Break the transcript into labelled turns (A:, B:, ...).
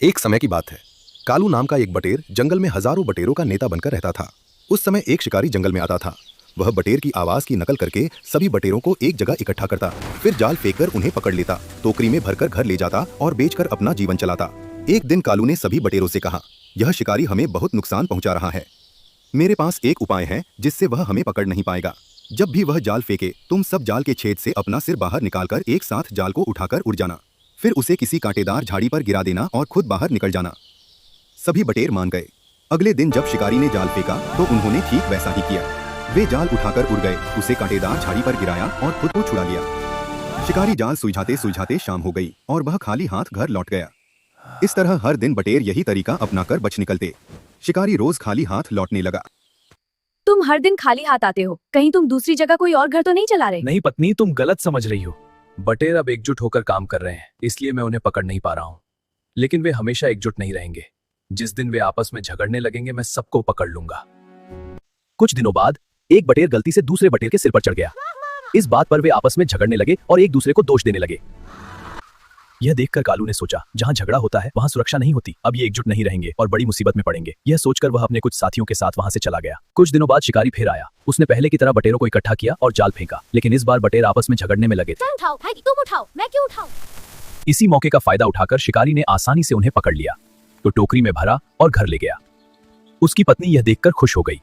A: एक समय की बात है। कालू नाम का एक बटेर जंगल में हजारों बटेरों का नेता बनकर रहता था। उस समय एक शिकारी जंगल में आता था। वह बटेर की आवाज की नकल करके सभी बटेरों को एक जगह इकट्ठा करता, फिर जाल फेंककर उन्हें पकड़ लेता, टोकरी में भरकर घर ले जाता और बेचकर अपना जीवन चलाता। एक दिन कालू ने सभी बटेरों से कहा, यह शिकारी हमें बहुत नुकसान पहुंचा रहा है। मेरे पास एक उपाय है जिससे वह हमें पकड़ नहीं पाएगा। जब भी वह जाल फेंके, तुम सब जाल के छेद से अपना सिर बाहर निकालकर एक साथ जाल को उठाकर उड़ जाना, फिर उसे किसी कांटेदार झाड़ी पर गिरा देना और खुद बाहर निकल जाना। सभी बटेर मान गए। अगले दिन जब शिकारी ने जाल फेंका तो उन्होंने ठीक वैसा ही किया। वे जाल उठाकर उड़ गए, उसे कांटेदार झाड़ी पर गिराया और खुद को छुड़ा लिया। शिकारी जाल सुलझाते सुलझाते शाम हो गई और वह खाली हाथ घर लौट गया। इस तरह हर दिन बटेर यही तरीका अपनाकर बच निकलते। शिकारी रोज खाली हाथ लौटने लगा।
B: तुम हर दिन खाली हाथ आते हो, कहीं तुम दूसरी जगह कोई और घर तो नहीं चला रहे?
C: नहीं पत्नी, तुम गलत समझ रही हो। बटेर अब एकजुट होकर काम कर रहे हैं, इसलिए मैं उन्हें पकड़ नहीं पा रहा हूँ। लेकिन वे हमेशा एकजुट नहीं रहेंगे। जिस दिन वे आपस में झगड़ने लगेंगे, मैं सबको पकड़ लूंगा। कुछ दिनों बाद एक बटेर गलती से दूसरे बटेर के सिर पर चढ़ गया। इस बात पर वे आपस में झगड़ने लगे और एक दूसरे को दोष देने लगे। यह देखकर कालू ने सोचा, जहां झगड़ा होता है वहां सुरक्षा नहीं होती। अब ये एकजुट नहीं रहेंगे और बड़ी मुसीबत में पड़ेंगे। यह सोचकर वह अपने कुछ साथियों के साथ वहां से चला गया। कुछ दिनों बाद शिकारी फिर आया। उसने पहले की तरह बटेरों को इकट्ठा किया और जाल फेंका, लेकिन इस बार बटेर आपस में झगड़ने में लगे थे।
B: तुम उठाओ, मैं क्यों उठाऊं?
C: इसी मौके का फायदा उठाकर शिकारी ने आसानी से उन्हें पकड़ लिया, तो टोकरी में भरा और घर ले गया। उसकी पत्नी यह देखकर खुश हो गई।